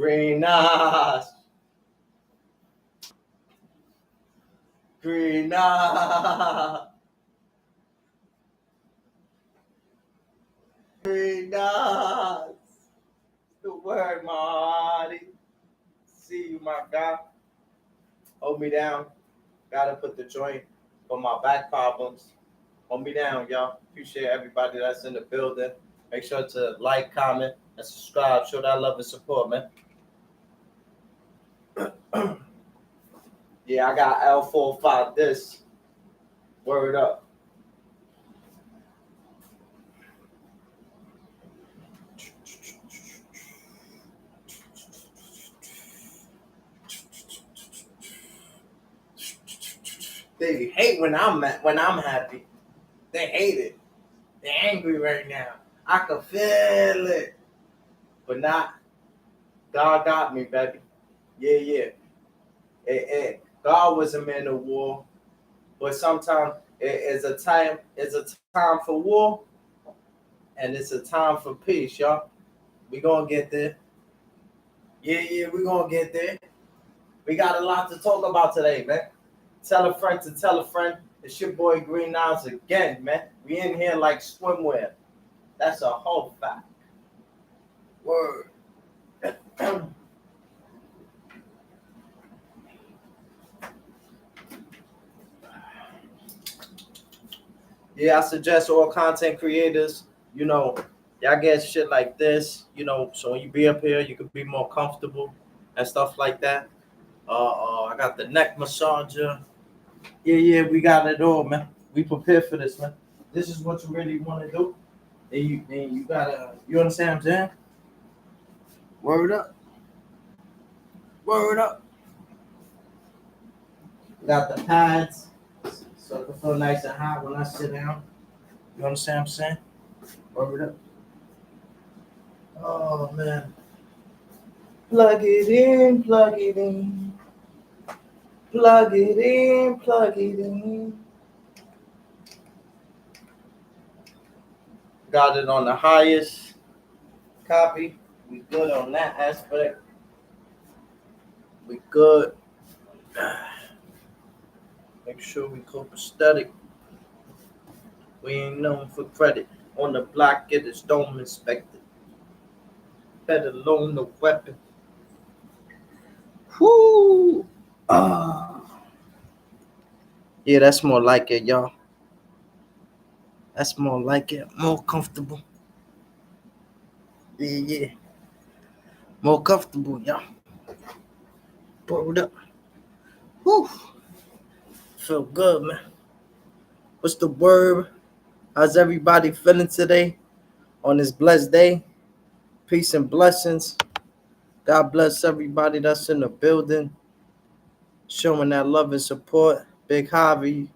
Green eyes. Green eyes. Green eyes. The word, Marty. See you, my guy. Hold me down. Gotta put the joint for my back problems. Hold me down, y'all. Appreciate everybody that's in the building. Make sure to like, comment, and subscribe. Show that love and support, man. Yeah, I got L45 this. Word up. They hate when I'm happy. They hate it. They're angry right now. I can feel it. But not. God got me, baby. Yeah. God was a man of war. But sometimes it's a time for war, and it's a time for peace, y'all. We gonna get there. Yeah, we gonna get there. We got a lot to talk about today, man. Tell a friend to tell a friend. It's your boy Green Eyes again, man. We in here like swimwear. That's a whole fact. Word. Yeah, I suggest all content creators, y'all get shit like this, so when you be up here, you could be more comfortable and stuff like that. I got the neck massager. Yeah, we got it all, man. We prepared for this, man. This is what you really want to do. And you gotta, you understand what I'm saying? Word up. Word up. Got the pads, so it can feel nice and hot when I sit down. You understand what I'm saying? Word up. Oh, man. Plug it in, plug it in. Plug it in, plug it in. Got it on the highest copy. We good on that aspect. We good. Make sure we copacetic. We ain't known for credit. On the block, get his dome inspected. Better loan the weapon. Whoo! Yeah, that's more like it, y'all. That's more like it. More comfortable. Yeah. More comfortable, y'all. Pulled up. Whew. Feel good, man. What's the word? How's everybody feeling today on this blessed day? Peace and blessings. God bless everybody that's in the building, showing that love and support. Big Javi,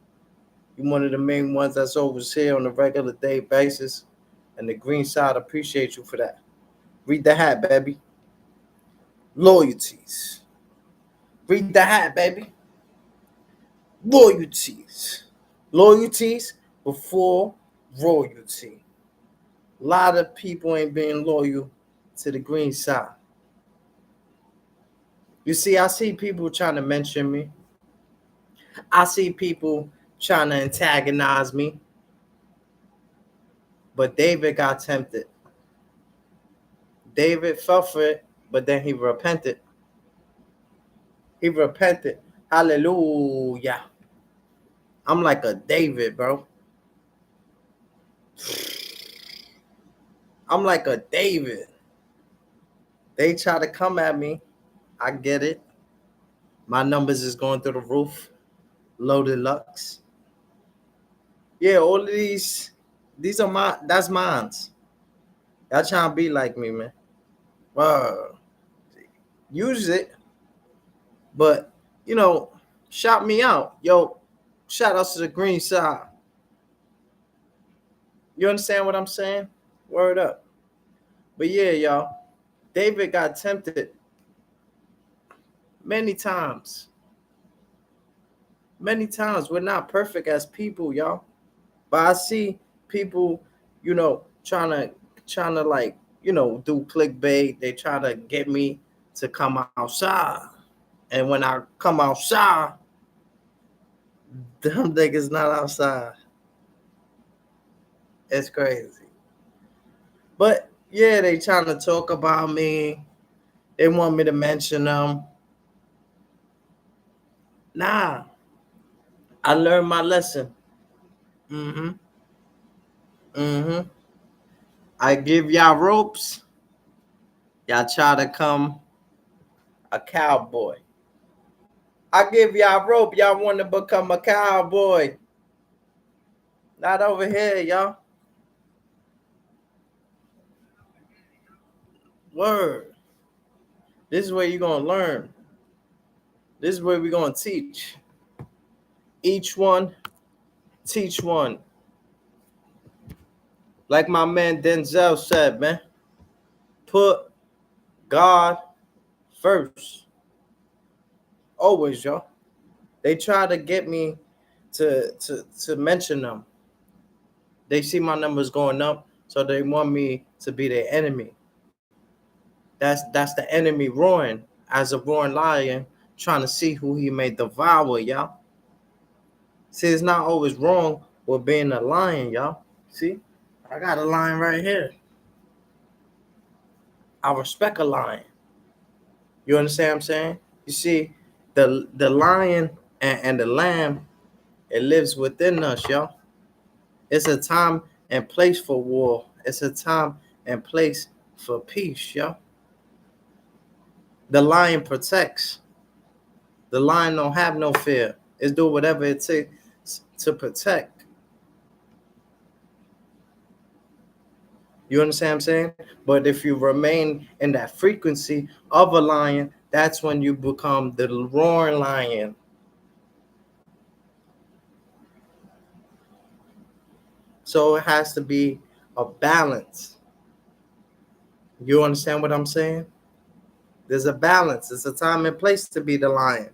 you're one of the main ones that's always here on a regular day basis. And the green side, appreciate you for that. Read the hat, baby. Loyalties. Read the hat, baby. Loyalties. Loyalties before royalty. A lot of people ain't being loyal to the green side. You see, I see people trying to mention me. I see people trying to antagonize me. But David got tempted. David fell for it, but then he repented. He repented. Hallelujah. I'm like a David, bro. I'm like a David. They try to come at me. I get it. My numbers is going through the roof. Loaded Lux. Yeah, all of these are that's mines. Y'all trying to be like me, man. Well, use it. But, shout me out. Yo, shout out to the green side. You understand what I'm saying? Word up. But yeah, y'all. David got tempted many times. Many times. We're not perfect as people, y'all. But I see people, trying to like, do clickbait. They try to get me to come outside. And when I come outside, them niggas not outside. It's crazy. But yeah, they trying to talk about me. They want me to mention them. Nah, I learned my lesson. Mm-hmm. Mm-hmm. I give y'all ropes. Y'all try to come a cowboy. I give y'all rope. Y'all want to become a cowboy. Not over here, y'all. Word. This is where you're going to learn. This is where we're going to teach. Each one, teach one. Like my man Denzel said, man, put God first. Always, y'all. They try to get me to mention them. They see my numbers going up, so they want me to be their enemy. That's the enemy roaring as a roaring lion, trying to see who he may devour, y'all. See, it's not always wrong with being a lion, y'all. See, I got a lion right here. I respect a lion. You understand what I'm saying? You see, the lion and the lamb, it lives within us, y'all. It's a time and place for war. It's a time and place for peace, y'all. The lion protects. The lion don't have no fear. It's do whatever it takes to protect. You understand what I'm saying? But if you remain in that frequency of a lion, that's when you become the roaring lion. So it has to be a balance. You understand what I'm saying? There's a balance. It's a time and place to be the lion.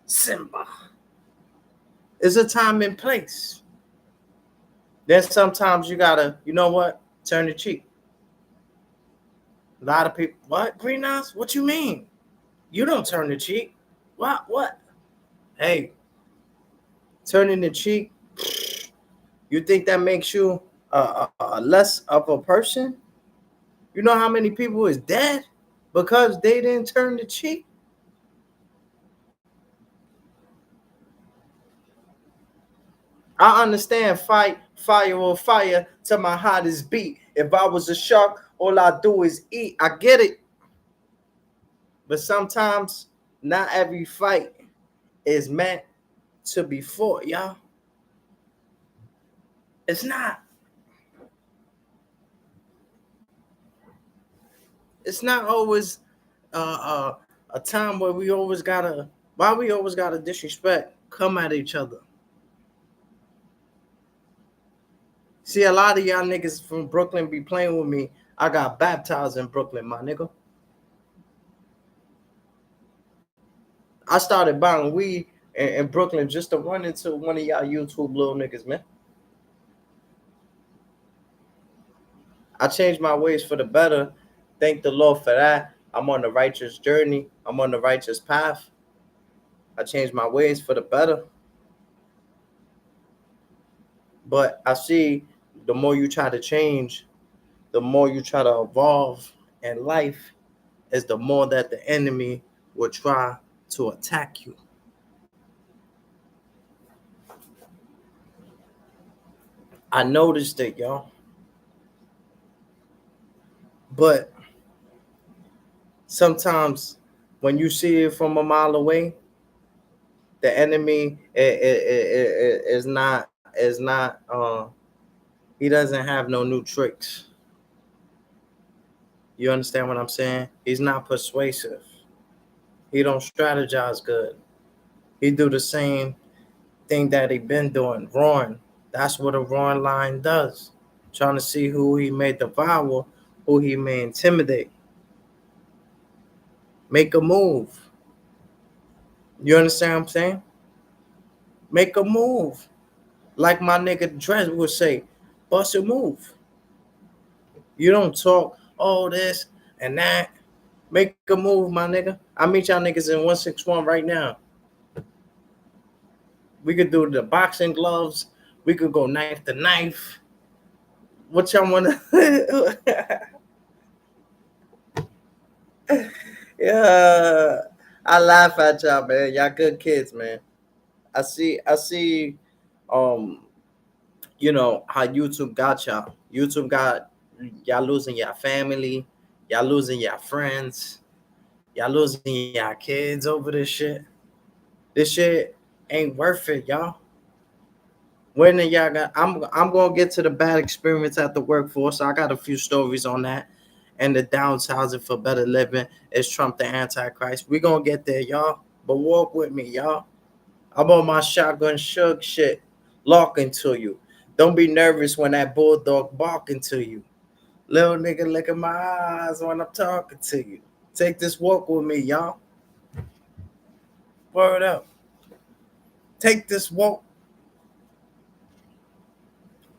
Simba. It's a time and place. Then sometimes you gotta, you know what? Turn the cheek. A lot of people, what? Green eyes? What you mean? You don't turn the cheek. What? Hey, turning the cheek, you think that makes you less of a person? You know how many people is dead because they didn't turn the cheek? I understand fire or fire to my hottest beat. If I was a shark, all I do is eat. I get it. But sometimes not every fight is meant to be fought, y'all. It's not. It's not always a time where we always gotta why we always gotta disrespect, come at each other. See, a lot of y'all niggas from Brooklyn be playing with me. I got baptized in Brooklyn, my nigga. I started buying weed in Brooklyn just to run into one of y'all YouTube little niggas, man. I changed my ways for the better. Thank the Lord for that. I'm on the righteous journey. I'm on the righteous path. I changed my ways for the better. But I see the more you try to change, the more you try to evolve in life, is the more that the enemy will try to attack you. I noticed it, y'all. But sometimes when you see it from a mile away, the enemy is not he doesn't have no new tricks. You understand what I'm saying? He's not persuasive. He don't strategize good. He do the same thing that he been doing, roaring. That's what a roaring lion does. Trying to see who he may devour, who he may intimidate. Make a move. You understand what I'm saying? Make a move. Like my nigga Dres would say, bust a move. You don't talk all this and that. Make a move, my nigga. I meet y'all niggas in 161 right now. We could do the boxing gloves. We could go knife to knife. What y'all wanna? Yeah, I laugh at y'all, man. Y'all good kids, man. I see. Um, how YouTube got y'all. YouTube got y'all losing your family. Y'all losing your friends. Y'all losing your kids over this shit. This shit ain't worth it, y'all. When are y'all got? I'm gonna get to the bad experience at the workforce. I got a few stories on that, and the downsizing for better living is Trump the Antichrist. We gonna get there, y'all. But walk with me, y'all. I'm on my shotgun shug shit, locking to you. Don't be nervous when that bulldog barking to you. Little nigga, look at my eyes when I'm talking to you. Take this walk with me, y'all. Word up. Take this walk.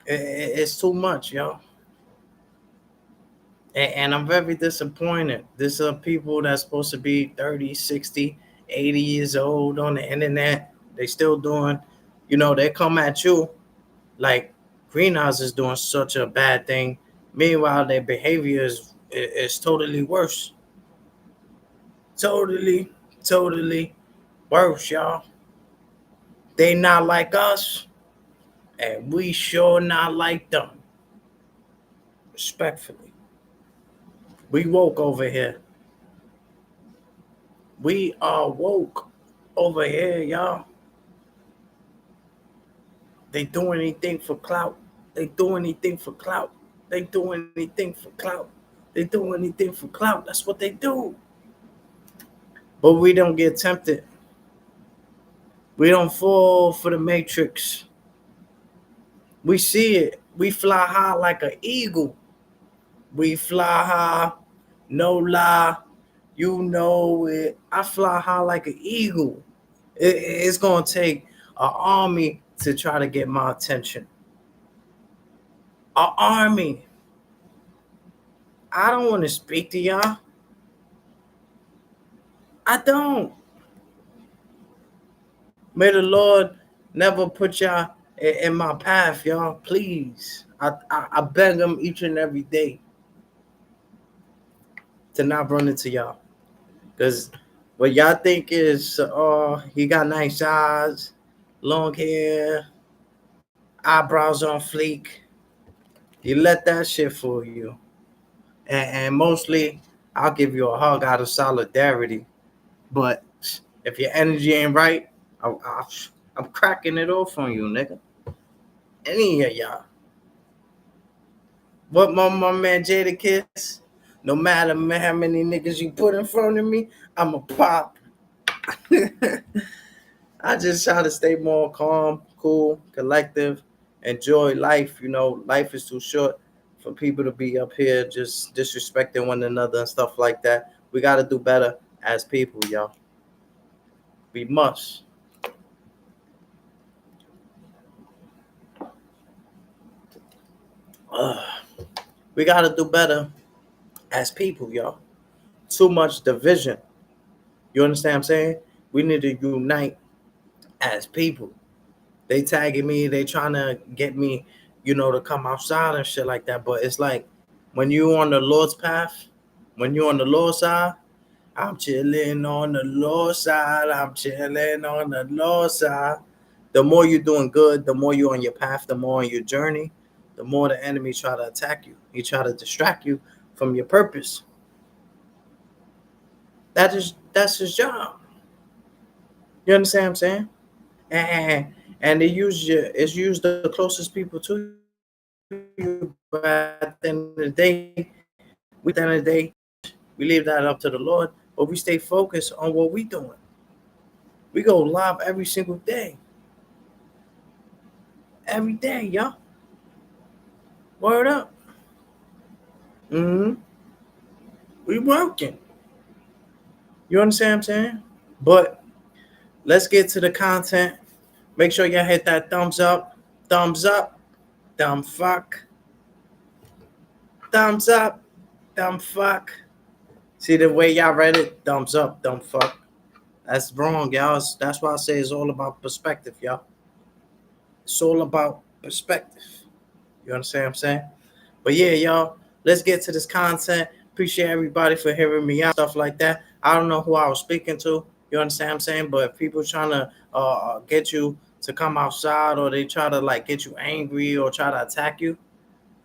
It's too much, y'all. And I'm very disappointed. There's some people that's supposed to be 30, 60, 80 years old on the internet. They still doing, they come at you like Greenhouse is doing such a bad thing. Meanwhile, their behavior is totally worse. Totally, totally worse, y'all. They not like us, and we sure not like them. Respectfully. We woke over here. We are woke over here, y'all. They do anything for clout. They do anything for clout. They do anything for clout. They do anything for clout. That's what they do. But we don't get tempted. We don't fall for the matrix. We see it. We fly high like an eagle. We fly high, no lie. You know it. I fly high like an eagle. It's gonna take an army to try to get my attention. An army. I don't want to speak to y'all. I don't. May the Lord never put y'all in my path, y'all. Please. I beg him each and every day to not run into y'all. Because what y'all think is, he got nice eyes, long hair, eyebrows on fleek. You let that shit fool you. And mostly, I'll give you a hug out of solidarity. But if your energy ain't right, I'm cracking it off on you, nigga. Any of y'all. What my man Jada Kiss? No matter how many niggas you put in front of me, I'm a pop. I just try to stay more calm, cool, collective, enjoy life. Life is too short for people to be up here just disrespecting one another and stuff like that. We got to do better as people, y'all. We must. We got to do better as people, y'all. Too much division. You understand what I'm saying? We need to unite as people. They tagging me, they trying to get me, to come outside and shit like that. But it's like when you on the Lord's path, when you on the Lord's side, I'm chilling on the Lord's side. I'm chilling on the Lord's side. The more you're doing good, the more you're on your path, the more on your journey, the more the enemy try to attack you. He try to distract you from your purpose. That's his job. You understand what I'm saying? And it's used the closest people to you. But at the end of the day, we leave that up to the Lord. But we stay focused on what we doing. We go live every single day. Every day, y'all. Word up. Mm-hmm. We working. You understand what I'm saying? But let's get to the content. Make sure y'all hit that thumbs up. Thumbs up. Dumb fuck. Thumbs up. Dumb fuck. See the way y'all read it? Thumbs up, dumb fuck. That's wrong, y'all. That's why I say it's all about perspective, y'all. It's all about perspective. You understand what I'm saying? But yeah, y'all, let's get to this content. Appreciate everybody for hearing me out, stuff like that. I don't know who I was speaking to. You understand what I'm saying? But if people trying to get you to come outside, or they try to like get you angry or try to attack you,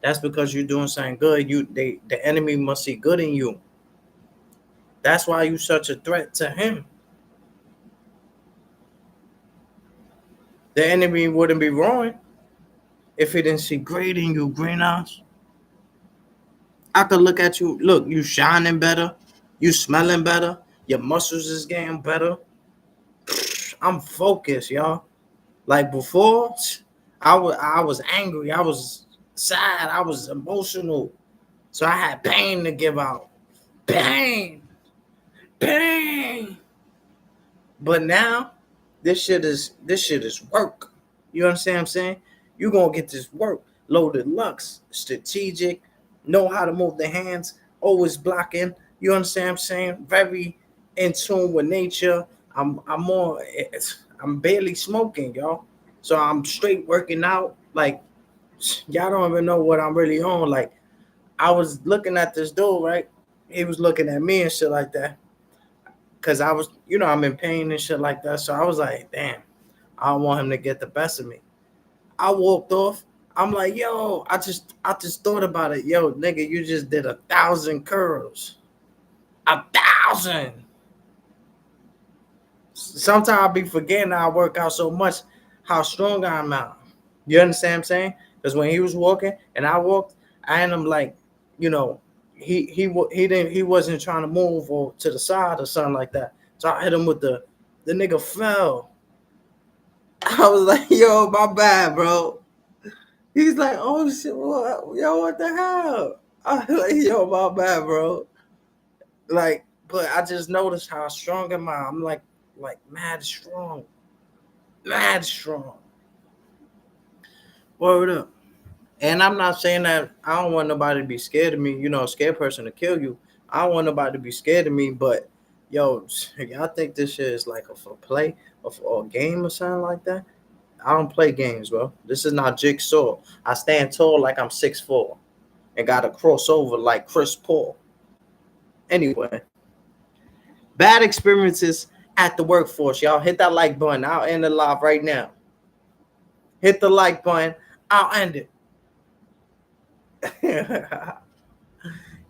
that's because you're doing something good. The enemy must see good in you. That's why you such a threat to him. The enemy wouldn't be wrong if he didn't see great in you, green eyes. I could look at you. Look, you shining better. You smelling better. Your muscles is getting better. I'm focused, y'all. Like before, I was angry. I was sad. I was emotional. So I had pain to give out. Pain. Pain. But now, this shit is work. You understand what I'm saying? You gonna get this work. Loaded lux, strategic, know how to move the hands, always blocking. You understand what I'm saying? Very in tune with nature. I'm barely smoking, y'all. So I'm straight working out. Like y'all don't even know what I'm really on. Like I was looking at this dude, right? He was looking at me and shit like that. Cause I was, I'm in pain and shit like that. So I was like, damn, I don't want him to get the best of me. I walked off. I'm like, yo, I just thought about it. Yo, nigga, you just did 1,000 curls. 1,000. Sometimes I be forgetting I work out so much how strong I'm out. You understand what I'm saying? Because when he was walking and I walked, I had him like, you know, he wasn't trying to move or to the side or something like that. So I hit him with the nigga fell. I was like, yo, my bad, bro. He's like, oh shit, what the hell? I was like, yo, my bad, bro. Like, but I just noticed how strong am I? I'm like mad strong. Mad strong. Word up. And I'm not saying that I don't want nobody to be scared of me, a scared person to kill you. I don't want nobody to be scared of me, but yo, y'all think this shit is like a for play or a game or something like that? I don't play games, bro. This is not jigsaw. I stand tall like I'm 6'4" and got to cross over like Chris Paul. Anyway, bad experiences at the workforce. Y'all hit that like button. I'll end the live right now. Hit the like button. I'll end it.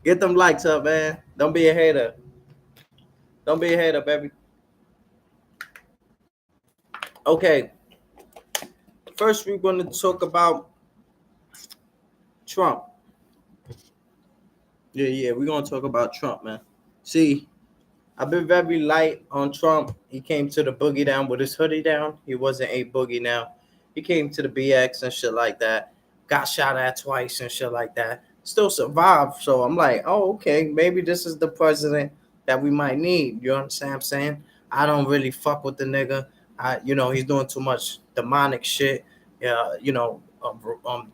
Get them likes up, man. Don't be a hater. Don't be a hater, baby. Okay. First, we're going to talk about Trump. Yeah. We're going to talk about Trump, man. See, I've been very light on Trump. He came to the boogie down with his hoodie down. He wasn't a boogie now. He came to the BX and shit like that. Got shot at twice and shit like that. Still survived. So I'm like, oh, okay. Maybe this is the president that we might need. You understand what I'm saying? I don't really fuck with the nigga. He's doing too much demonic shit. Yeah,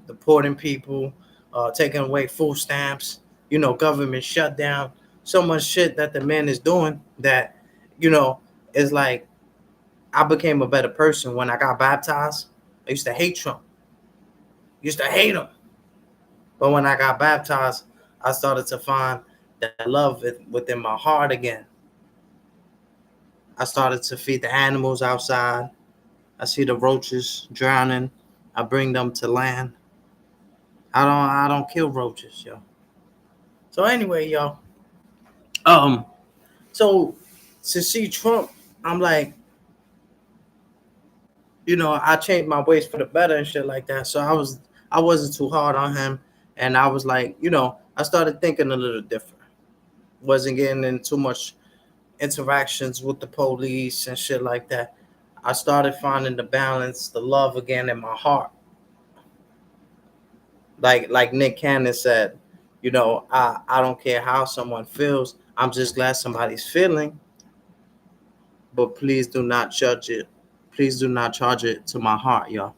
deporting people, taking away food stamps. Government shutdown, so much shit that the man is doing that, is like I became a better person when I got baptized. I used to hate Trump. Used to hate him. But when I got baptized, I started to find that love within my heart again. I started to feed the animals outside. I see the roaches drowning. I bring them to land. I don't kill roaches, yo. So anyway, y'all. Um, so to see Trump, I'm like, I changed my ways for the better and shit like that. So I wasn't too hard on him, and I was like, I started thinking a little different. Wasn't getting in too much interactions with the police and shit like that. I started finding the balance, the love again in my heart. Like Nick Cannon said, I don't care how someone feels. I'm just glad somebody's feeling, but please do not judge it. Please do not charge it to my heart, y'all.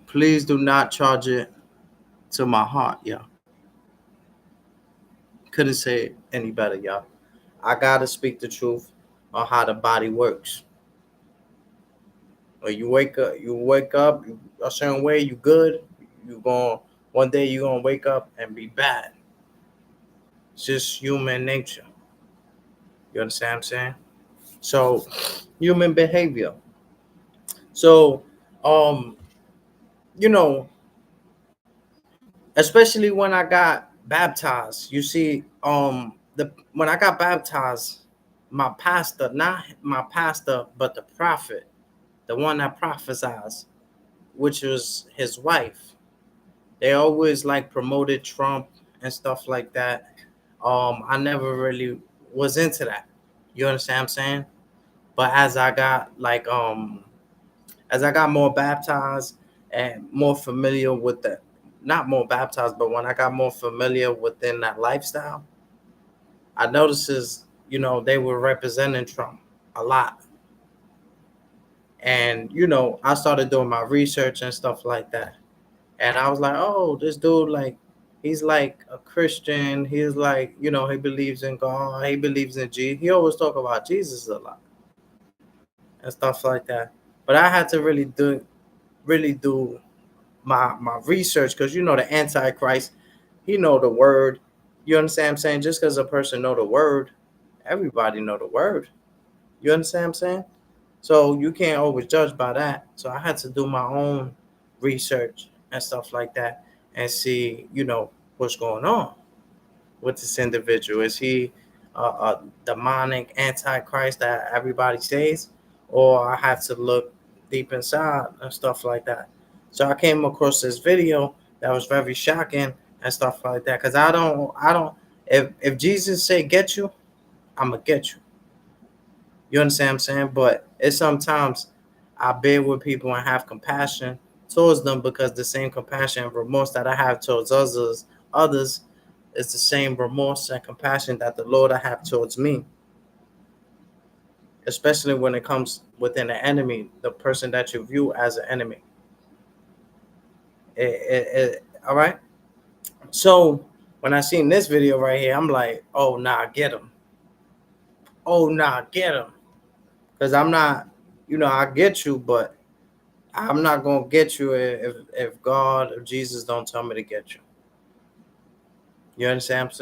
Please do not charge it to my heart, y'all. Couldn't say it any better, y'all. I gotta speak the truth on how the body works. When you wake up a certain way, you good. You going one day you gonna wake up and be bad. It's just human nature. You understand what I'm saying? So human behavior. So um, you know, especially when I got baptized, you see, the when I got baptized, my pastor, not my pastor, but the prophet, the one that prophesies, which was his wife. They always like promoted Trump and stuff like that. I never really was into that. You understand what I'm saying? But as I got more baptized and more familiar with the not more baptized, but when I got more familiar within that lifestyle, I noticed they were representing Trump a lot. And I started doing my research and stuff like that. And I was like, oh, this dude, like, he's like a Christian. He's like, he believes in God. He believes in Jesus. He always talk about Jesus a lot and stuff like that. But I had to really do my research, because the Antichrist, he know the word. You understand what I'm saying? Just because a person know the word, everybody know the word. You understand what I'm saying? So you can't always judge by that. So I had to do my own research and stuff like that and see, what's going on with this individual. Is he a demonic antichrist that everybody says, or I have to look deep inside and stuff like that. So I came across this video that was very shocking and stuff like that. Cause I don't. If Jesus say get you, I'ma get you. You understand what I'm saying? But it's sometimes I bear with people and have compassion towards them, because the same compassion and remorse that I have towards others is the same remorse and compassion that the Lord I have towards me, especially when it comes within an enemy, the person that you view as an enemy. All right. So when I seen this video right here, I'm like, oh nah, get him. Oh nah, get him. Because I'm not, I get you, but I'm not gonna get you if God or Jesus don't tell me to get you. You understand what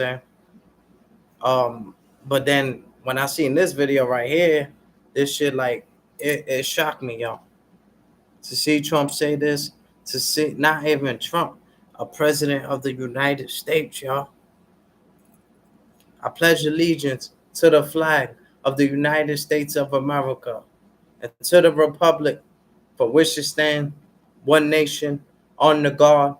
I'm saying? But then when I seen this video right here, this shit, like, it shocked me, y'all. To see Trump say this, to see not even Trump, a president of the United States, y'all. I pledge allegiance to the flag of the United States of America and to the republic for which it stands, one nation, under God,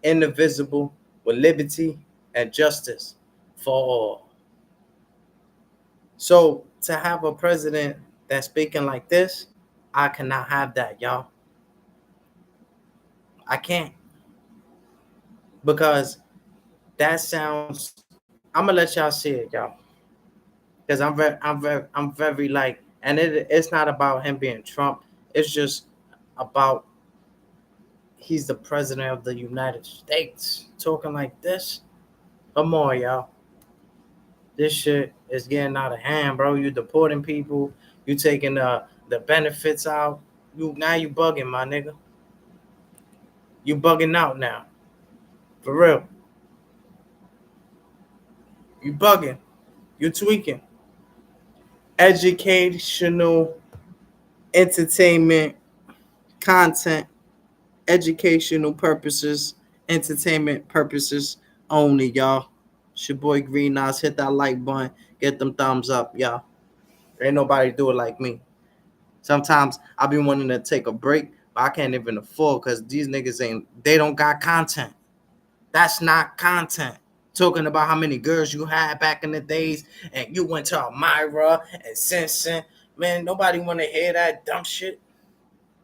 indivisible, with liberty and justice for all. So to have a president that's speaking like this, I cannot have that, y'all. I can't, because that sounds. I'm gonna let y'all see it, y'all, because I'm very like, and it's not about him being Trump. It's just about he's the president of the United States talking like this. Come on, y'all. This shit is getting out of hand, bro. You deporting people. You taking the benefits out. You bugging, my nigga. You bugging out now. For real. You bugging. You tweaking. Educational, entertainment, content, educational purposes, entertainment purposes only, y'all. It's your boy Green Nas. Hit that like button. Get them thumbs up, y'all. Ain't nobody do it like me. Sometimes I be wanting to take a break, but I can't even afford, because these niggas they don't got content. That's not content. Talking about how many girls you had back in the days and you went to Elmira and Simpson. Man, nobody want to hear that dumb shit.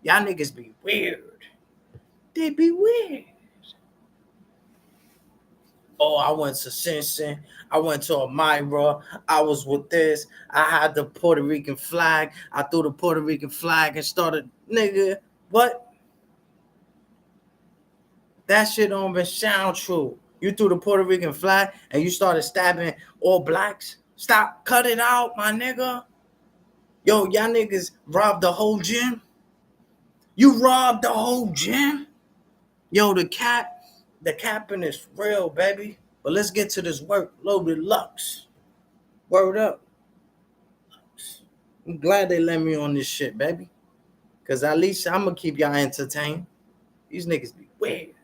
Y'all niggas be weird. They be weird. Oh, I went to Simpson. I went to Elmira. I was with this. I had the Puerto Rican flag. I threw the Puerto Rican flag and started, nigga, what? That shit don't even sound true. You threw the Puerto Rican flag and you started stabbing all blacks. Stop, cut it out, my nigga. Yo, y'all niggas robbed the whole gym. You robbed the whole gym. Yo, the capping is real, baby. But let's get to this work loaded Lux. Word up. I'm glad they let me on this shit, baby. Cause at least I'm gonna keep y'all entertained. These niggas be weird.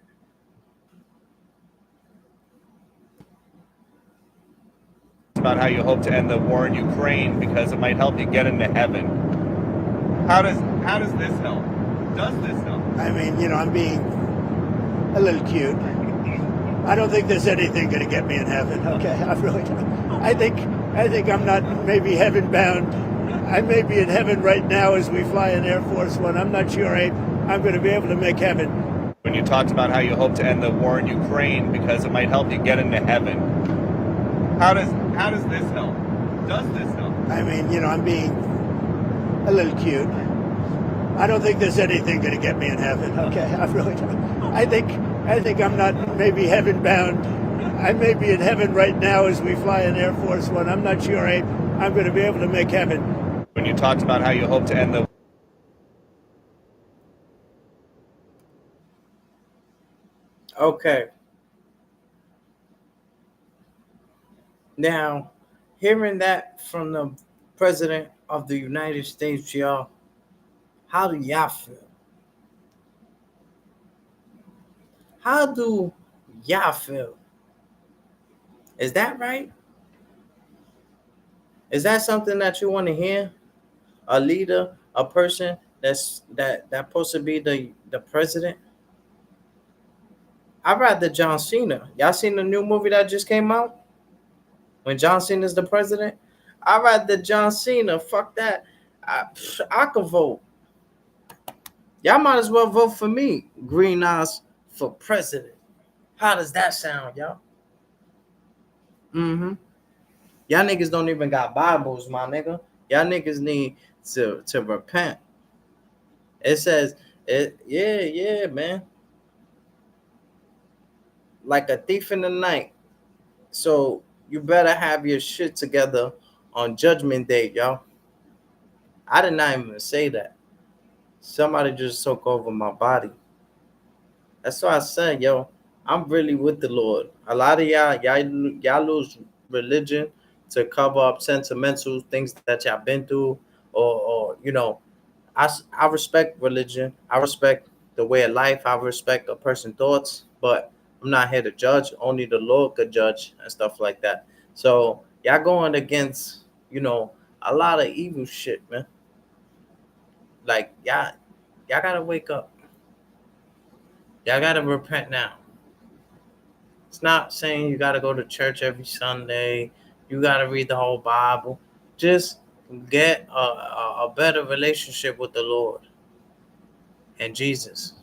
About how you hope to end the war in Ukraine because it might help you get into heaven. How does this help? Does this help? I mean, I'm being a little cute. I don't think there's anything going to get me in heaven. Okay, I really don't. I think I'm not maybe heaven bound. I may be in heaven right now as we fly in Air Force One. I'm not sure I'm going to be able to make heaven. When you talked about how you hope to end the war in Ukraine because it might help you get into heaven. How does this help? Does this help? I mean, I'm being a little cute. I don't think there's anything going to get me in heaven. Okay, I really don't. I think I'm not maybe heaven bound. I may be in heaven right now as we fly in Air Force One. I'm not sure I'm going to be able to make heaven. When you talked about how you hope to end the Okay. Now, hearing that from the President of the United States, y'all, how do y'all feel? How do y'all feel? Is that right? Is that something that you want to hear? A leader, a person that's supposed to be the president? I'd rather John Cena. Y'all seen the new movie that just came out? When John Cena's the president? I'd rather John Cena. Fuck that. I could vote. Y'all might as well vote for me, Green Eyes, for president. How does that sound, y'all? Mm-hmm. Y'all niggas don't even got Bibles, my nigga. Y'all niggas need to repent. It says, yeah, man. Like a thief in the night. So you better have your shit together on Judgment Day, y'all. I did not even say that. Somebody just took over my body. That's why I said, yo, I'm really with the Lord. A lot of y'all lose religion to cover up sentimental things that y'all been through, or I respect religion. I respect the way of life. I respect a person's thoughts, but I'm not here to judge. Only the Lord could judge and stuff like that. So y'all going against, a lot of evil shit, man. Like y'all gotta wake up. Y'all gotta repent now. It's not saying you gotta go to church every Sunday. You gotta read the whole Bible. Just get a better relationship with the Lord and Jesus.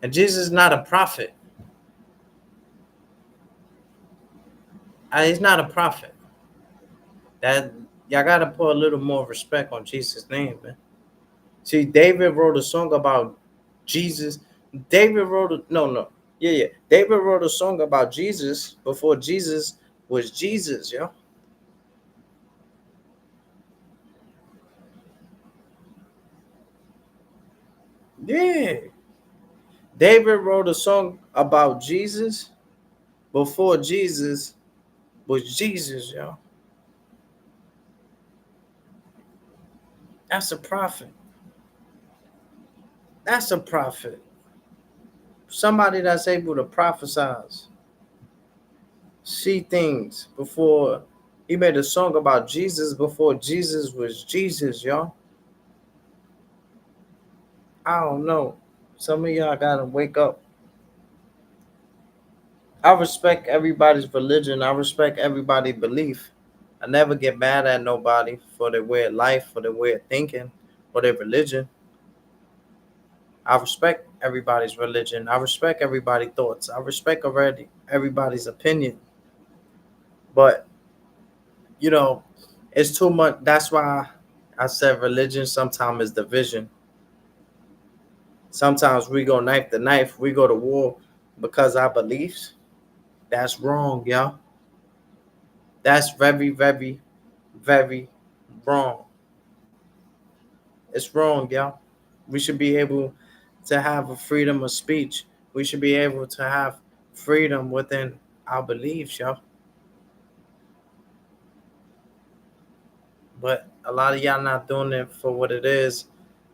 And Jesus is not a prophet. He's not a prophet. That y'all gotta put a little more respect on Jesus' name, man. See, David wrote a song about Jesus. David wrote a no. Yeah. David wrote a song about Jesus before Jesus was Jesus, yo. Yeah. David wrote a song about Jesus before Jesus was Jesus, yo. That's a prophet. That's a prophet. Somebody that's able to prophesize, see things before he made a song about Jesus before Jesus was Jesus, y'all. I don't know. Some of y'all gotta wake up. I respect everybody's religion. I respect everybody's belief. I never get mad at nobody for their way of life, for their way of thinking, or their religion. I respect everybody's religion. I respect everybody's thoughts. I respect already everybody's opinion. But you know, it's too much. That's why I said religion sometimes is division. Sometimes we go knife to knife. We go to war because our beliefs. That's wrong, y'all. That's very, very, very wrong. It's wrong, y'all. We should be able to have a freedom of speech. We should be able to have freedom within our beliefs, y'all. But a lot of y'all not doing it for what it is,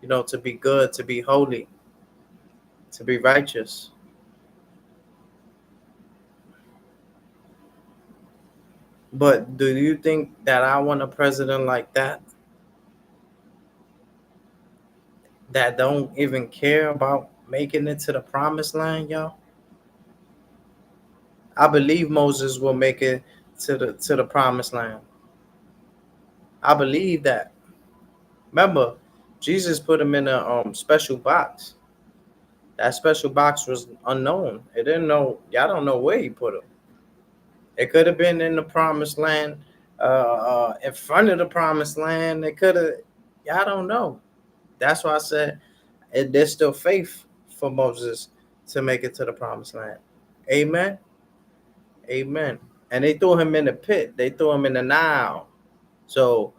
to be good, to be holy, to be righteous. But do you think that I want a president like that don't even care about making it to the promised land, y'all? I believe Moses will make it to the promised land. I believe that. Remember, Jesus put him in a special box. That special box was unknown. It didn't know. Y'all don't know where he put him. It could have been in the promised land, in front of the promised land. It could have. Y'all don't know. That's why I said there's still faith for Moses to make it to the promised land. Amen. Amen. And they threw him in the pit. They threw him in the Nile. So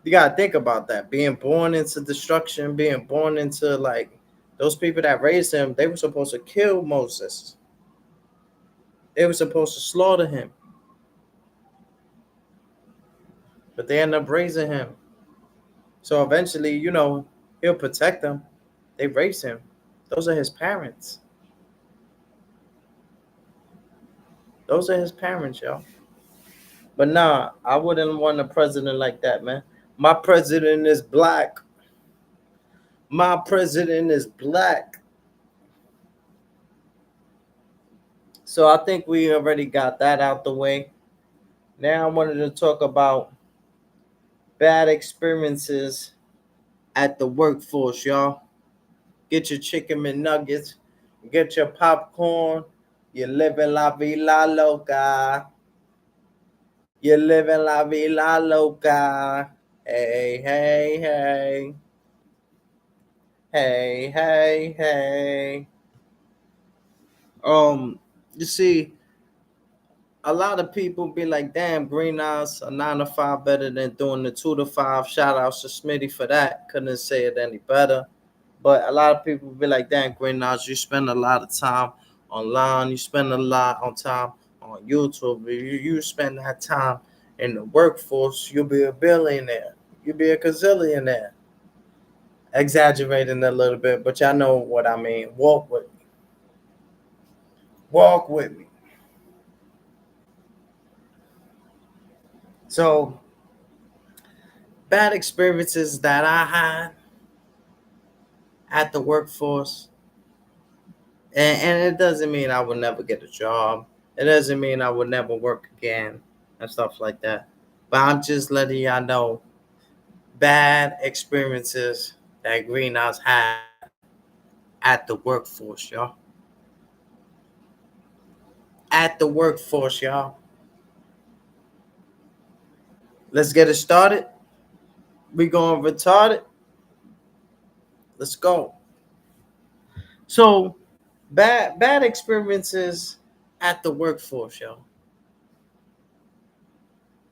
you gotta think about that. Being born into destruction, being born into like those people that raised him, they were supposed to kill Moses. They were supposed to slaughter him. But they end up raising him. So eventually, he'll protect them. They raised him. Those are his parents. Those are his parents, y'all. But nah, I wouldn't want a president like that, man. My president is black. My president is black. So I think we already got that out the way. Now I wanted to talk about bad experiences at the workforce, y'all. Get your chicken McNuggets, get your popcorn. You're living la vida loca. You're living la vida loca. Hey, hey, hey. Hey, hey, hey. You see, a lot of people be like, damn, greenhouse, a 9 to 5 better than doing the 2 to 5. Shout out to Smitty for that. Couldn't say it any better. But a lot of people be like, damn, greenhouse, you spend a lot of time online. You spend a lot on time on YouTube. You spend that time in the workforce, you'll be a billionaire. You'll be a gazillionaire. Exaggerating a little bit, but y'all know what I mean. Walk with me. Walk with me. So, bad experiences that I had at the workforce, and it doesn't mean I will never get a job. It doesn't mean I will never work again and stuff like that. But I'm just letting y'all know bad experiences that Greenhouse had at the workforce, y'all. At the workforce, y'all. Let's get it started. We going retarded. Let's go. So, bad experiences at the workforce, y'all.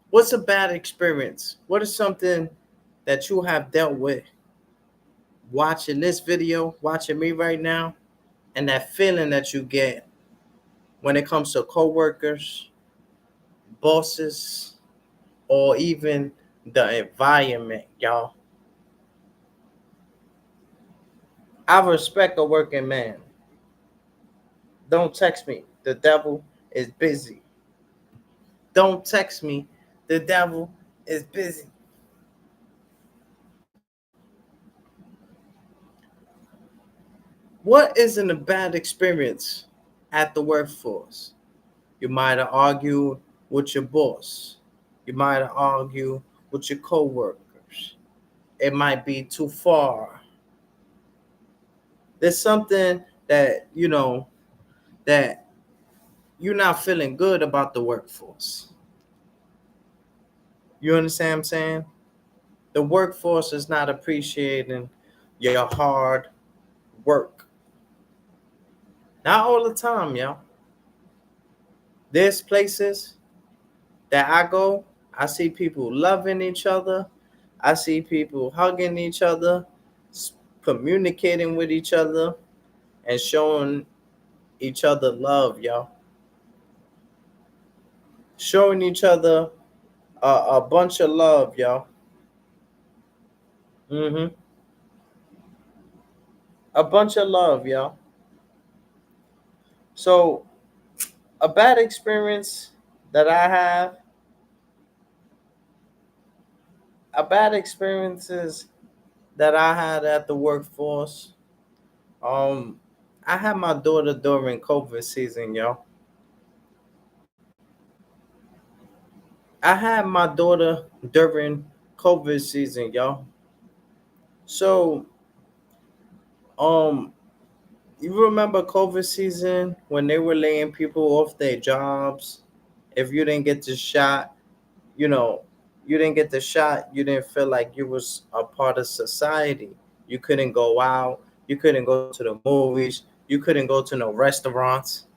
What's a bad experience? What is something that you have dealt with watching this video, watching me right now, and that feeling that you get when it comes to coworkers, bosses, or even the environment, y'all? I respect a working man. Don't text me. The devil is busy. Don't text me. The devil is busy. What isn't a bad experience at the workforce? You might have argued with your boss. You might have argued with your coworkers. It might be too far. There's something that you're not feeling good about the workforce. You understand what I'm saying? The workforce is not appreciating your hard work. Not all the time, y'all. There's places that I go, I see people loving each other. I see people hugging each other, communicating with each other, and showing each other love, y'all. Showing each other a bunch of love, y'all. hmm A bunch of love, y'all. So a bad experience that I have, a bad experiences that I had at the workforce. Um, I had my daughter during COVID season, y'all. I had my daughter during COVID season, y'all. So, um, you remember COVID season when they were laying people off their jobs? If you didn't get the shot, you know, you didn't get the shot, you didn't feel like you was a part of society. You couldn't go out, you couldn't go to the movies, you couldn't go to no restaurants.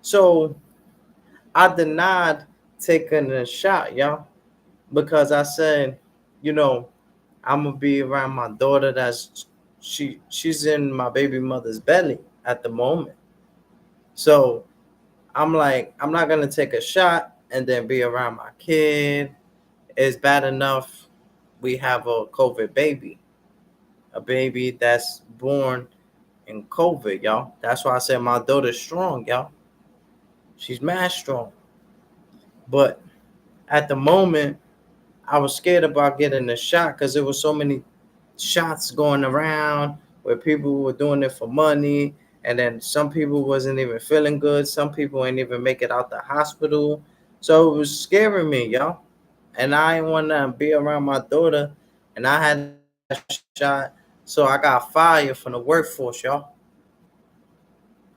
So I denied taking a shot, y'all, because I said, you know, I'm gonna be around my daughter. She's in my baby mother's belly at the moment. So I'm like, I'm not gonna take a shot and then be around my kid. It's bad enough we have a COVID baby, a baby that's born in COVID, y'all. That's why I said my daughter's strong, y'all. She's mad strong. But at the moment, I was scared about getting a shot because there was so many shots going around where people were doing it for money, and then some people wasn't even feeling good. Some people ain't even make it out the hospital. So it was scaring me, y'all. And I didn't want to be around my daughter, and I had that shot. So I got fired from the workforce, y'all.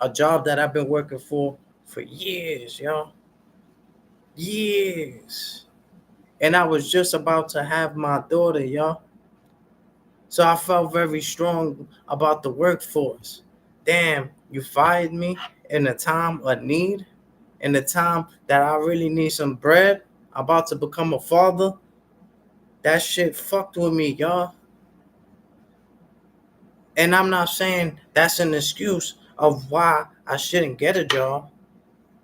A job that I've been working for years, y'all. Years. And I was just about to have my daughter, y'all. So I felt very strong about the workforce. Damn, you fired me in a time of need, in the time that I really need some bread, about to become a father. That shit fucked with me, y'all. And I'm not saying that's an excuse of why I shouldn't get a job,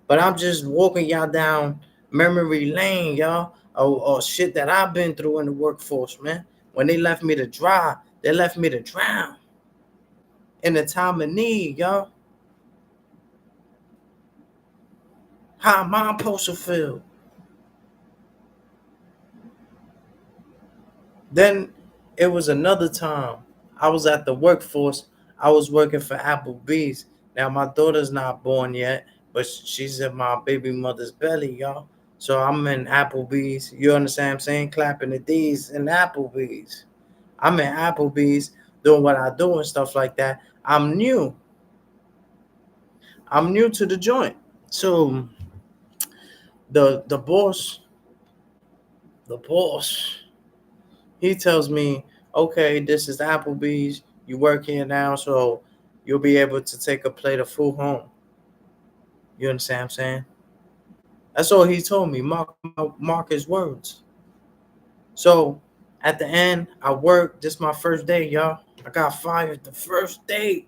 but I'm just walking y'all down memory lane, y'all, or shit that I've been through in the workforce, man. When they left me to dry, they left me to drown in the time of need, y'all. How am I supposed to feel? Then it was another time. I was at the workforce. I was working for Applebee's. Now my daughter's not born yet, but she's in my baby mother's belly, y'all. So I'm in Applebee's. You understand what I'm saying? Clapping the D's in Applebee's. I'm in Applebee's doing what I do and stuff like that. I'm new. I'm new to the joint. So the boss, he tells me, okay, this is Applebee's. You work here now, so you'll be able to take a plate of food home. You understand what I'm saying? That's all he told me. Mark his words. So at the end, I worked. This is my first day, y'all. I got fired the first day.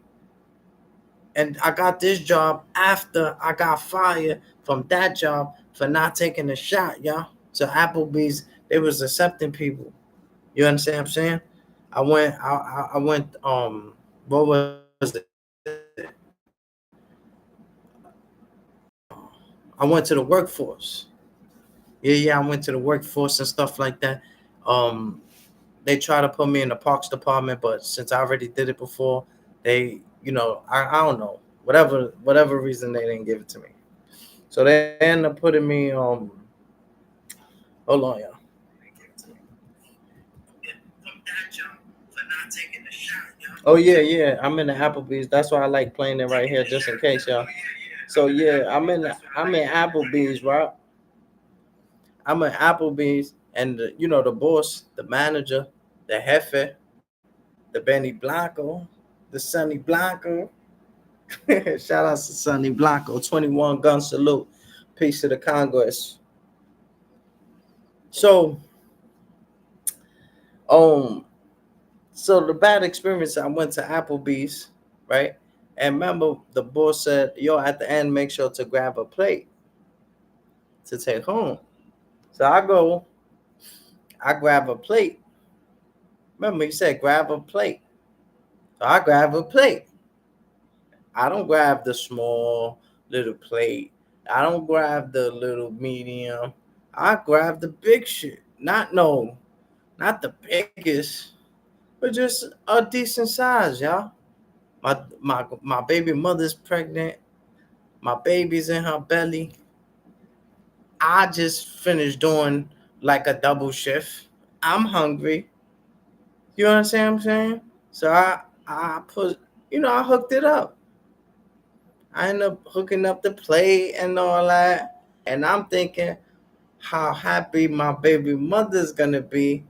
And I got this job after I got fired from that job for not taking a shot, y'all. So Applebee's, they was accepting people. You understand what I'm saying? I went what was it? I went to the workforce. Yeah, I went to the workforce and stuff like that. Um they try to put me in the parks department, but since I already did it before, they I don't know. Whatever reason they didn't give it to me. So they end up putting me hold on, y'all. Oh yeah. I'm in the Applebee's. That's why I like playing it right here, just in case, y'all. So yeah, I'm in Applebee's, right? I'm in Applebee's, and the boss, the manager, the jefe, the Benny Blanco, the Sonny Blanco. Shout out to Sonny Blanco, 21 gun salute. Peace to the Congress. So, um, so the bad experience, I went to Applebee's, right? And remember, the boss said, "Yo, at the end, make sure to grab a plate to take home." So I go, I grab a plate. Remember, he said, "Grab a plate." So I grab a plate. I don't grab the small little plate. I don't grab the little medium. I grab the big shit. Not the biggest, but just a decent size, y'all. My baby mother's pregnant. My baby's in her belly. I just finished doing like a double shift. I'm hungry. You understand what I'm saying? So I put, I hooked it up. I end up hooking up the plate and all that. And I'm thinking how happy my baby mother's gonna be.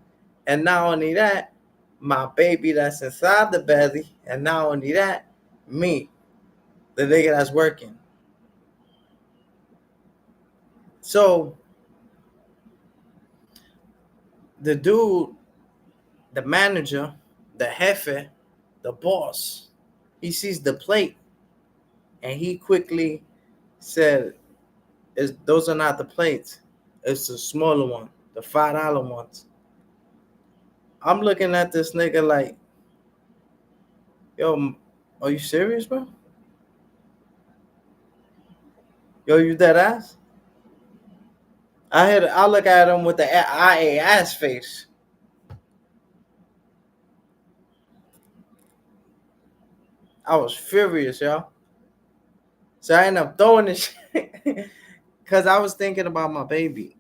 And not only that, my baby that's inside the belly. And not only that, me, the nigga that's working. So the dude, the manager, the jefe, the boss, he sees the plate and he quickly said, those are not the plates. It's the smaller one, the $5 ones. I'm looking at this nigga like, yo, are you serious, bro? Yo, you dead ass? I look at him with the I ass face. I was furious, y'all. So I ended up throwing this shit because I was thinking about my baby.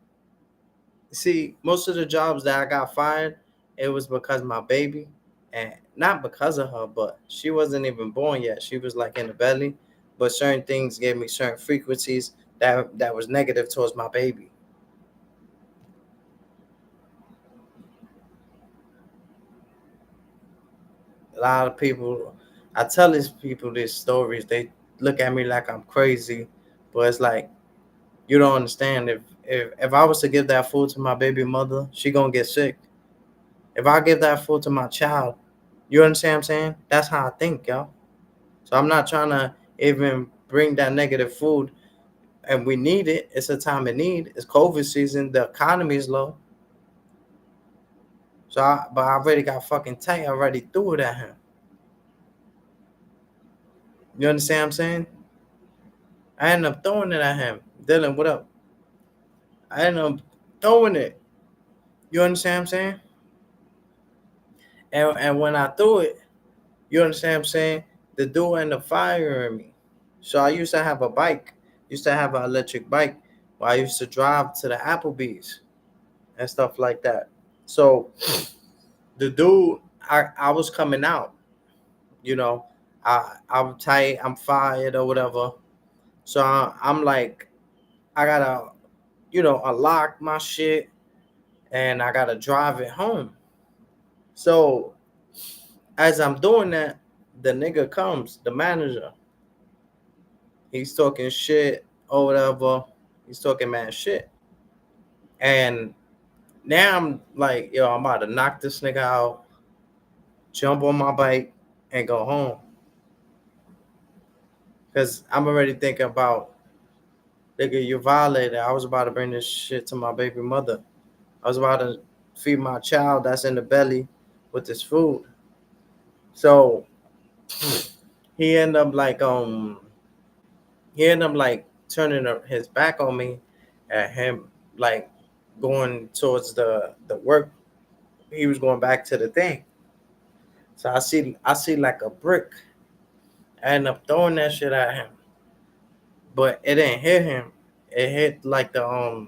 See, most of the jobs that I got fired, it was because my baby, and not because of her, but she wasn't even born yet. She was like in the belly, but certain things gave me certain frequencies that was negative towards my baby. A lot of people, I tell these people these stories, they look at me like I'm crazy, but it's like you don't understand. If I was to give that food to my baby mother, she gonna get sick. If I give that food to my child, you understand what I'm saying? That's how I think, y'all. So I'm not trying to even bring that negative food, and we need it. It's a time of need. It's COVID season. The economy is low. But I already got fucking tight. I already threw it at him. You understand what I'm saying? I ended up throwing it at him. Dylan, what up? I ended up throwing it. You understand what I'm saying? And when I threw it, you understand what I'm saying? The dude ended up firing me. So I used to have a bike. Used to have an electric bike where I used to drive to the Applebee's and stuff like that. So the dude, I was coming out, you know, I'm tight, I'm fired or whatever. So I'm like, I gotta, unlock my shit and I gotta drive it home. So as I'm doing that, the nigga comes, the manager. He's talking shit or whatever. He's talking mad shit. And now I'm like, yo, I'm about to knock this nigga out, jump on my bike, and go home. Because I'm already thinking about, nigga, you violated. I was about to bring this shit to my baby mother. I was about to feed my child that's in the belly with this food. So he ended up like turning his back on me at him like going towards the work. He was going back to the thing. So I see like a brick. I ended up throwing that shit at him. But it didn't hit him. It hit like the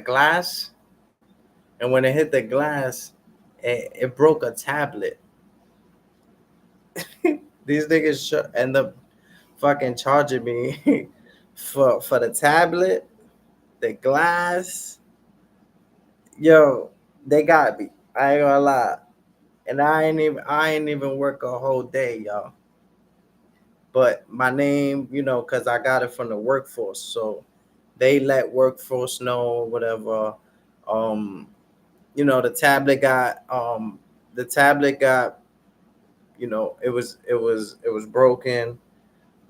glass. And when it hit the glass, it broke a tablet. These niggas end up fucking charging me for the tablet, the glass. Yo, they got me. I ain't gonna lie. and I ain't even work a whole day, y'all. But my name, cause I got it from the workforce, so they let workforce know or whatever. Um, the tablet got, it was broken.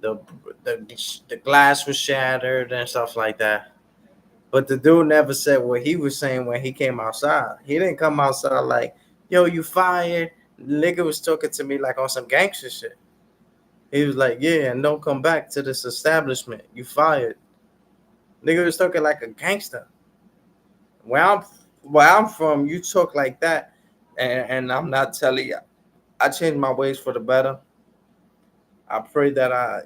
The the glass was shattered and stuff like that. But the dude never said what he was saying when he came outside. He didn't come outside like, yo, you fired. The nigga was talking to me like on some gangster shit. He was like, yeah, and don't come back to this establishment. You fired. Nigga was talking like a gangster. Where I'm where I'm from, you talk like that, and I'm not telling you. I changed my ways for the better. I pray that I,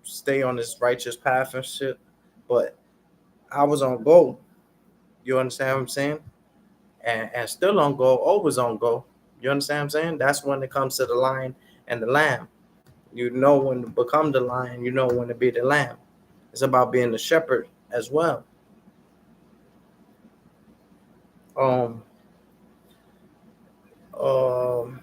stay on this righteous path and shit. But I was on go. You understand what I'm saying? And still on go, always on go. You understand what I'm saying? That's when it comes to the lion and the lamb. You know when to become the lion, you know when to be the lamb. It's about being the shepherd as well. Um, um,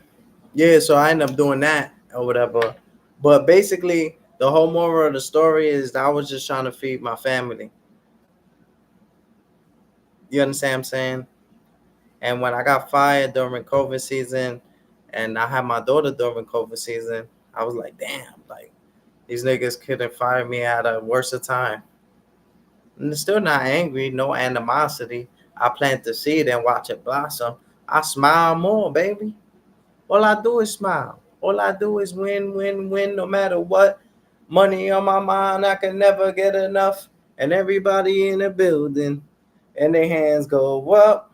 yeah, so I ended up doing that or whatever. But basically, the whole moral of the story is that I was just trying to feed my family. You understand what I'm saying? And when I got fired during COVID season, and I had my daughter during COVID season, I was like, damn, like these niggas couldn't fire me at a worse time. And still not angry, no animosity. I plant the seed and watch it blossom. I smile more, baby. All I do is smile. All I do is win, win, win, no matter what. Money on my mind, I can never get enough. And everybody in the building, and their hands go up.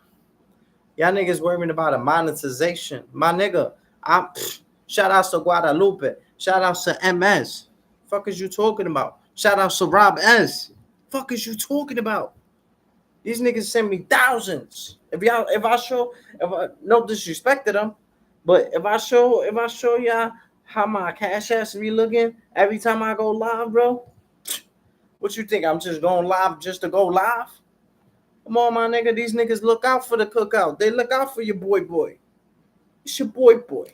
Y'all niggas worrying about a monetization. My nigga, shout out to Guadalupe. Shout out to MS. Fuck is you talking about? Shout out to Rob S. Fuck is you talking about? These niggas send me thousands. No disrespect to them, but if I show y'all how my cash ass be looking every time I go live, bro, what you think? I'm just going live just to go live? Come on, my nigga. These niggas look out for the cookout. They look out for your boy. It's your boy.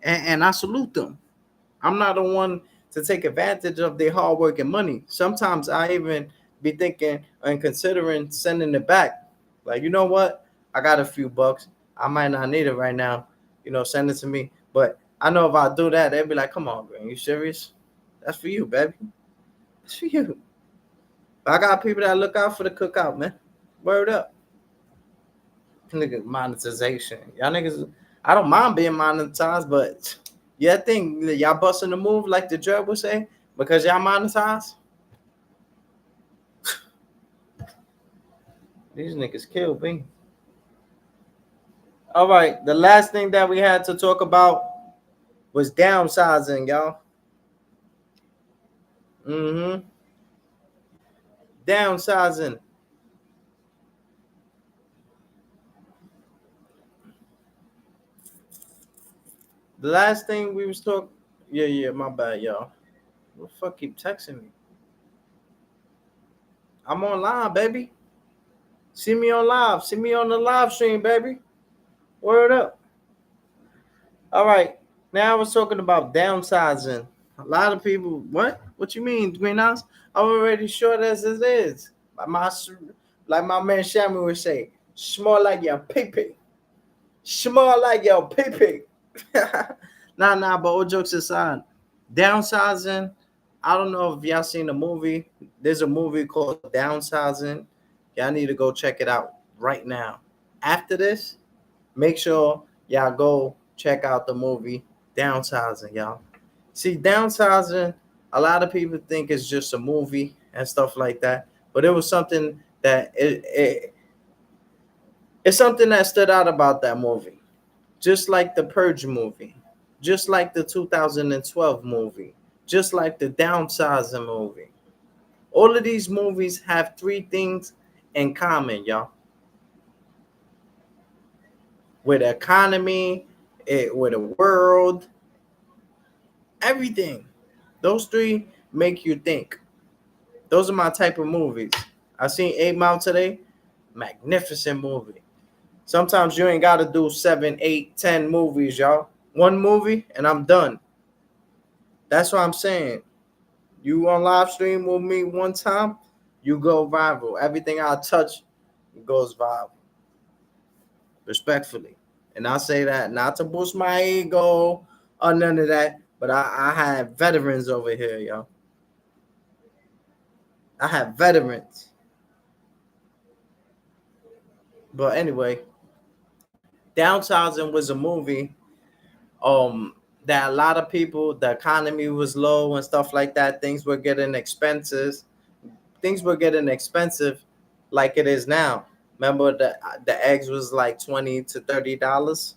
And I salute them. I'm not the one to take advantage of their hard work and money. Sometimes I even be thinking and considering sending it back. Like, you know what? I got a few bucks. I might not need it right now. Send it to me. But I know if I do that, they'll be like, come on, bro. You serious? That's for you, baby. That's for you. But I got people that look out for the cookout, man. Word up. Nigga, monetization. Y'all niggas, I don't mind being monetized, but yeah, I think y'all busting the move like the Drug would say because y'all monetize. These niggas killed me. All right, the last thing that we had to talk about was downsizing, y'all. Downsizing. The last thing we was talking. Yeah, my bad, y'all. What the fuck keep texting me? I'm online, baby. See me on live. See me on the live stream, baby. Word up. All right. Now I was talking about downsizing. A lot of people, what? What you mean, greenhouse? I'm already short as it is. Like my man Shammy would say, small like your pee. Small like your pee. Nah, but all jokes aside, downsizing. I don't know if y'all seen the movie. There's a movie called Downsizing. Y'all need to go check it out right now. After this, make sure y'all go check out the movie Downsizing, y'all. See, Downsizing, a lot of people think it's just a movie and stuff like that, but it was something that it's something that stood out about that movie. Just like the Purge movie, just like the 2012 movie, just like the Downsizing movie. All of these movies have three things in common, y'all. With the economy, with the world, everything. Those three make you think. Those are my type of movies. I seen 8 Mile today. Magnificent movie. Sometimes you ain't gotta do 7, 8, 10 movies, y'all. One movie and I'm done. That's what I'm saying. You on live stream with me one time, you go viral. Everything I touch goes viral. Respectfully. And I say that not to boost my ego or none of that, but I have veterans over here, yo. I have veterans. But anyway, Downsizing was a movie that a lot of people, the economy was low and stuff like that. Things were getting expensive. Things were getting expensive like it is now. Remember the eggs was like $20 to $30.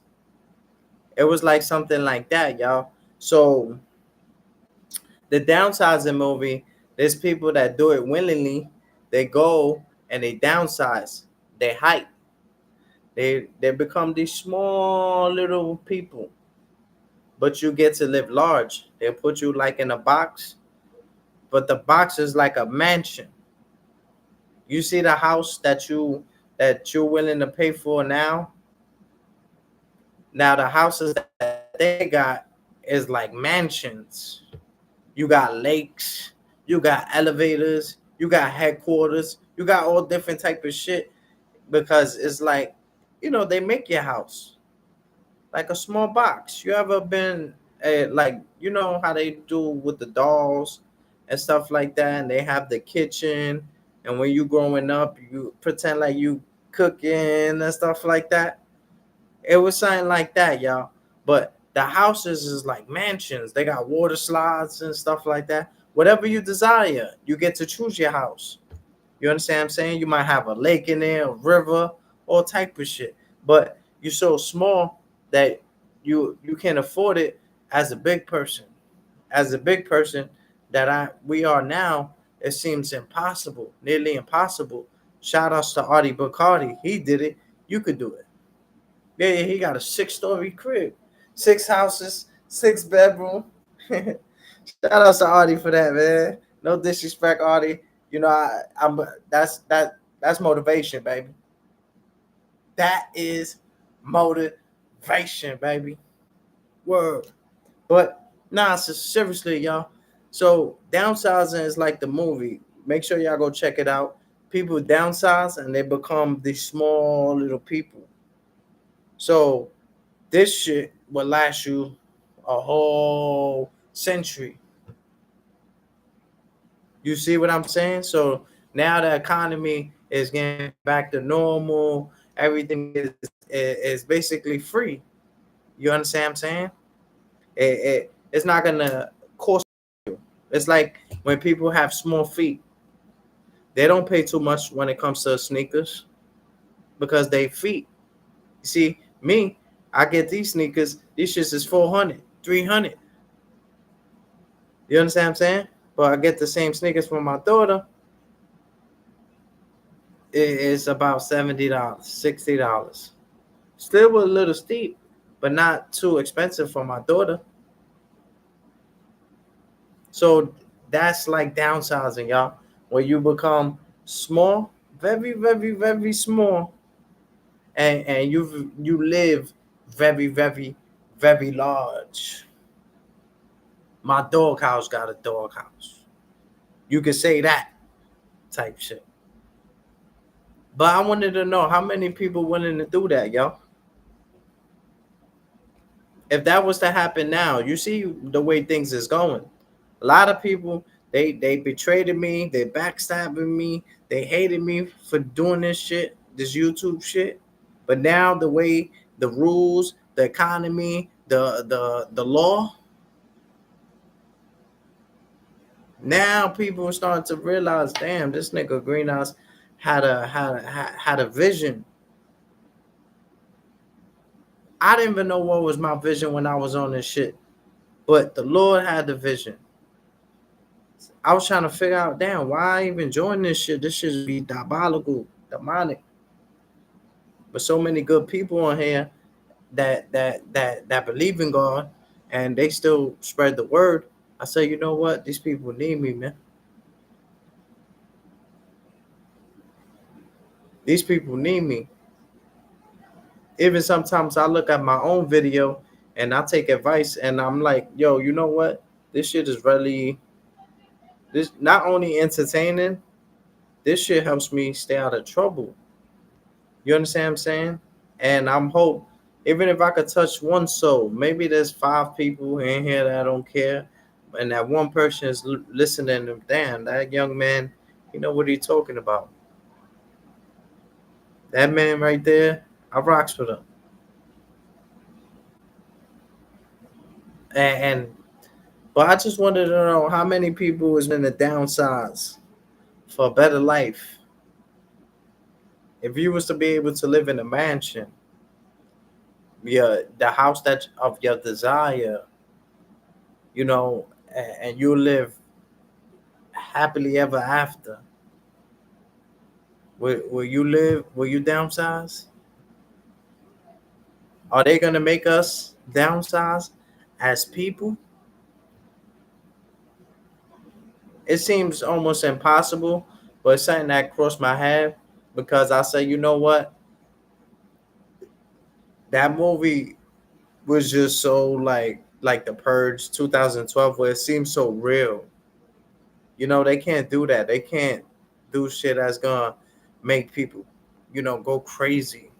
It was like something like that, y'all. So the downsizing movie, there's people that do it willingly. They go and they downsize. They hike. They become these small little people. But you get to live large. They'll put you like in a box, but the box is like a mansion. You see the house that you're willing to pay for now. Now the houses that they got is like mansions. You got lakes, you got elevators, you got headquarters, you got all different type of shit because it's like, they make your house like a small box. You ever been like, how they do with the dolls and stuff like that, and they have the kitchen, and when you growing up, you pretend like you cooking and stuff like that. It was something like that, y'all. But the houses is like mansions. They got water slides and stuff like that. Whatever you desire, you get to choose your house. You understand what I'm saying? You might have a lake in there, a river, all type of shit. But you're so small that you can't afford it as a big person. As a big person that we are now, it seems impossible, nearly impossible. Shout outs to Artie Bacardi. He did it. You could do it. Yeah, he got a 6-story crib, 6 houses, 6 bedroom. Shout out to Artie for that, man. No disrespect, Artie. I'm that's motivation, baby. That is motivation, baby. Word. But nah, so seriously, y'all. So downsizing is like the movie. Make sure y'all go check it out. People downsize and they become these small little people. So this shit will last you a whole century. You see what I'm saying? So now the economy is getting back to normal. Everything is basically free. You understand what I'm saying? It's not gonna cost you. It's like when people have small feet, they don't pay too much when it comes to sneakers because they feet. You see, me, I get these sneakers. These shits is 400, 300. You understand what I'm saying? But I get the same sneakers for my daughter. It's about $70, $60. Still a little steep, but not too expensive for my daughter. So that's like downsizing, y'all. Where you become small, very, very, very small, and you live very, very, very large. My doghouse got a doghouse. You could say that type shit. But I wanted to know how many people willing to do that, yo. If that was to happen now, you see the way things is going. A lot of people they betrayed me, they backstabbing me, they hated me for doing this shit, this YouTube shit. But now the way the rules, the economy, the law, now people are starting to realize, damn, this nigga Greenhouse had a vision. I didn't even know what was my vision when I was on this shit, but the Lord had the vision. I was trying to figure out, damn, why I even join this shit? This should be diabolical, demonic. But so many good people on here that believe in God and they still spread the word. I say, you know what? These people need me, man. These people need me. Even sometimes I look at my own video and I take advice and I'm like, yo, you know what? This shit is really this not only entertaining, this shit helps me stay out of trouble. You understand what I'm saying? And I'm hope even if I could touch one soul, maybe there's 5 people in here that don't care, and that one person is listening to damn that young man. You know what he's talking about? That man right there, I rocks with him. And but I just wanted to know how many people is in the downsize for a better life. If you was to be able to live in a mansion, yeah, the house that of your desire, you know, and you live happily ever after. Will you live? Will you downsize? Are they gonna make us downsize as people? It seems almost impossible, but it's something that crossed my head because I say, you know what? That movie was just so like The Purge 2012, where it seems so real. You know, they can't do that. They can't do shit that's gonna make people, go crazy.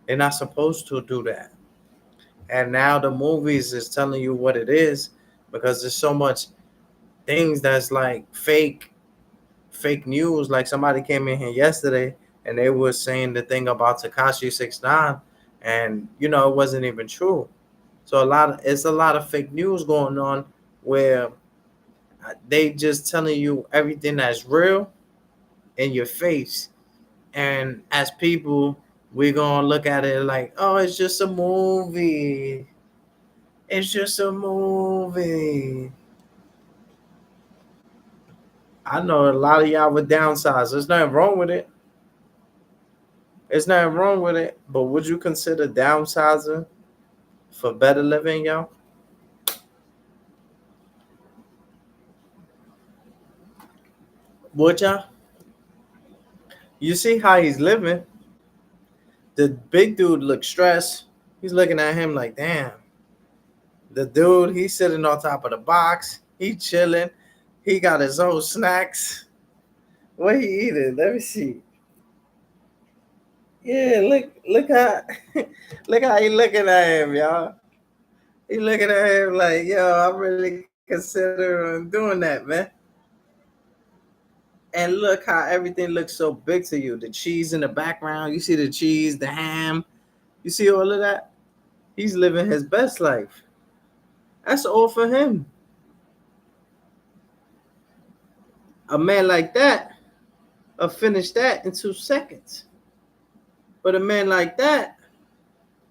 They're not supposed to do that. And now the movies is telling you what it is because there's so much things that's like fake news. Like somebody came in here yesterday and they were saying the thing about Takashi 69, and it wasn't even true. So it's a lot of fake news going on where they just telling you everything that's real in your face. And as people, we're gonna look at it like, oh, it's just a movie. It's just a movie. I know a lot of y'all would downsize. There's nothing wrong with it. There's nothing wrong with it. But would you consider downsizing for better living, y'all? Would y'all? You see how he's living. The big dude looks stressed. He's looking at him like, damn. The dude, he's sitting on top of the box. He chilling. He got his own snacks. What he eating? Let me see. Yeah, look how look how he looking at him, y'all. He looking at him like, yo, I really consider doing that, man. And look how everything looks so big to you. The cheese in the background. You see the cheese, the ham. You see all of that? He's living his best life. That's all for him. A man like that will finish that in 2 seconds. But a man like that,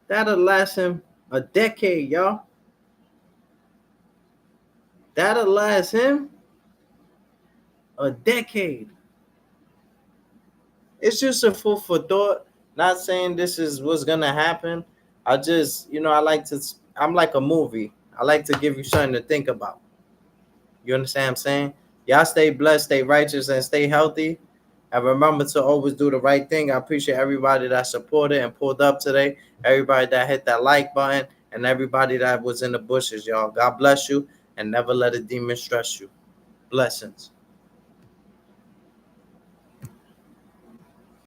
that'll last him a decade, y'all. That'll last him a decade. It's just a food for thought. Not saying this is what's gonna happen. I just, I like to. I'm like a movie. I like to give you something to think about. You understand what I'm saying? Y'all stay blessed, stay righteous, and stay healthy. And remember to always do the right thing. I appreciate everybody that supported and pulled up today. Everybody that hit that like button, and everybody that was in the bushes, y'all. God bless you, and never let a demon stress you. Blessings.